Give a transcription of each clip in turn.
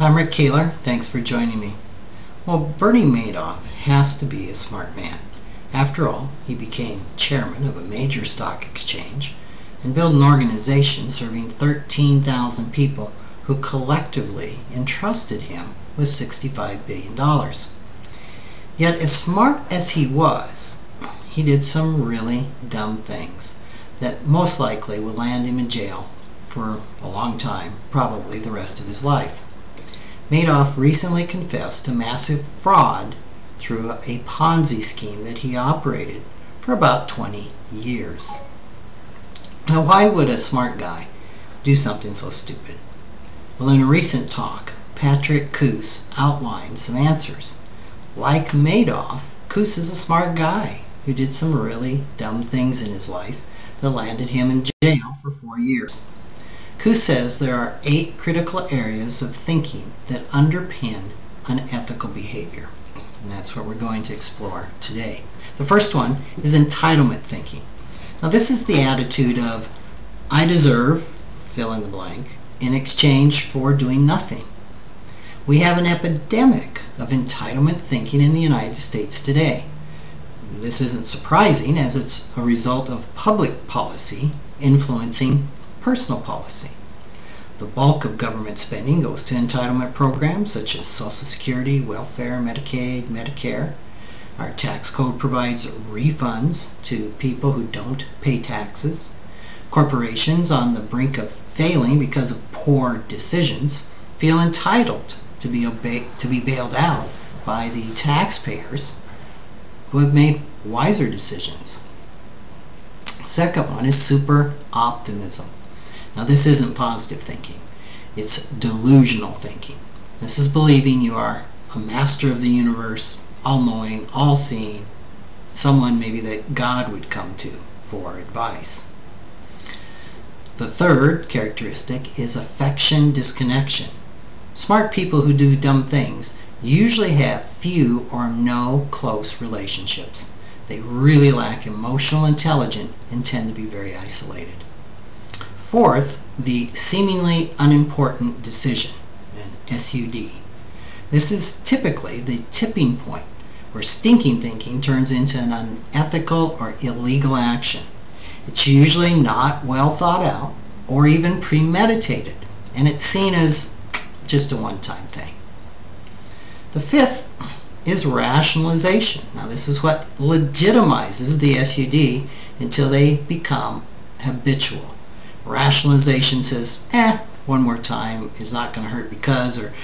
I'm Rick Kahler. Thanks for joining me. Well, Bernie Madoff has to be a smart man. After all, he became chairman of a major stock exchange and built an organization serving 13,000 people who collectively entrusted him with $65 billion. Yet, as smart as he was, he did some really dumb things that most likely will land him in jail for a long time, probably the rest of his life. Madoff recently confessed to massive fraud through a Ponzi scheme that he operated for about 20 years. Now, why would a smart guy do something so stupid? Well, in a recent talk, Patrick Coos outlined some answers. Like Madoff, Coos is a smart guy who did some really dumb things in his life that landed him in jail for 4 years. Coos says there are 8 critical areas of thinking that underpin unethical behavior. And that's what we're going to explore today. The first one is entitlement thinking. Now, this is the attitude of, I deserve, fill in the blank, in exchange for doing nothing. We have an epidemic of entitlement thinking in the United States today. This isn't surprising, as it's a result of public policy influencing personal policy. The bulk of government spending goes to entitlement programs such as Social Security, welfare, Medicaid, Medicare. Our tax code provides refunds to people who don't pay taxes. Corporations on the brink of failing because of poor decisions feel entitled to be bailed out by the taxpayers who have made wiser decisions. Second one is super optimism. Now, this isn't positive thinking. It's delusional thinking. This is believing you are a master of the universe, all-knowing, all-seeing, someone maybe that God would come to for advice. The third characteristic is affection disconnection. Smart people who do dumb things usually have few or no close relationships. They really lack emotional intelligence and tend to be very isolated. Fourth, the seemingly unimportant decision, an SUD. This is typically the tipping point where stinking thinking turns into an unethical or illegal action. It's usually not well thought out or even premeditated, and it's seen as just a one-time thing. The fifth is rationalization. Now, this is what legitimizes the SUD until they become habitual. Rationalization says, one more time is not going to hurt because, or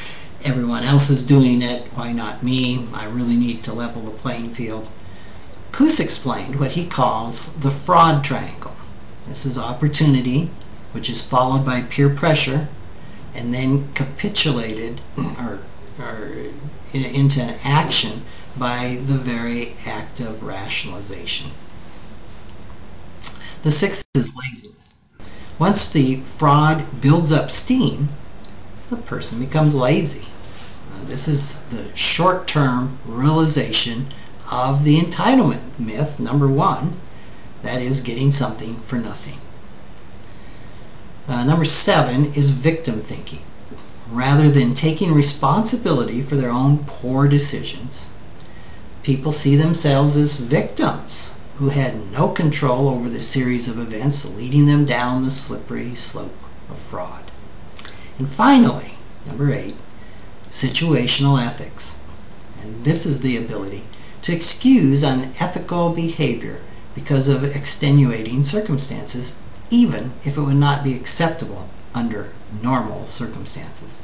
everyone else is doing it, why not me? I really need to level the playing field. Coos explained what he calls the fraud triangle. This is opportunity, which is followed by peer pressure, and then capitulated or into an action by the very act of rationalization. The sixth is laziness. Once the fraud builds up steam, the person becomes lazy. This is the short-term realization of the entitlement myth, number one, that is getting something for nothing. Number 7 is victim thinking. Rather than taking responsibility for their own poor decisions, people see themselves as victims who had no control over the series of events leading them down the slippery slope of fraud. And finally, number 8, situational ethics. And this is the ability to excuse unethical behavior because of extenuating circumstances, even if it would not be acceptable under normal circumstances.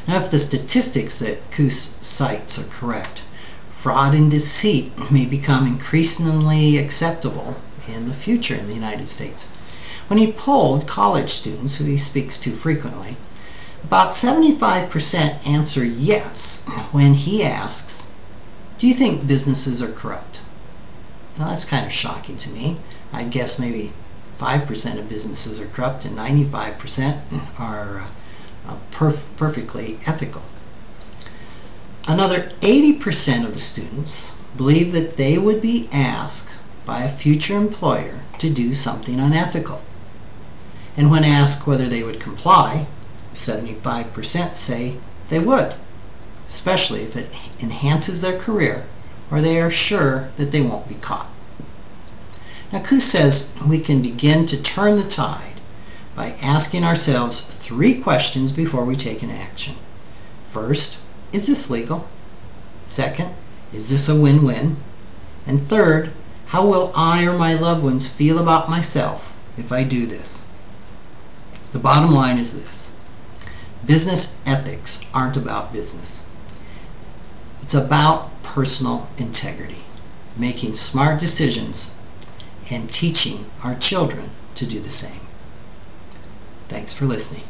Now, if the statistics that Coos cites are correct, fraud and deceit may become increasingly acceptable in the future in the United States. When he polled college students, who he speaks to frequently, about 75% answer yes when he asks, do you think businesses are corrupt? Now, that's kind of shocking to me. I guess maybe 5% of businesses are corrupt and 95% are perfectly ethical. Another 80% of the students believe that they would be asked by a future employer to do something unethical. And when asked whether they would comply, 75% say they would, especially if it enhances their career or they are sure that they won't be caught. Now, Koo says we can begin to turn the tide by asking ourselves 3 questions before we take an action. First, is this legal? Second, is this a win-win? And third, how will I or my loved ones feel about myself if I do this? The bottom line is this: business ethics aren't about business. It's about personal integrity, making smart decisions, and teaching our children to do the same. Thanks for listening.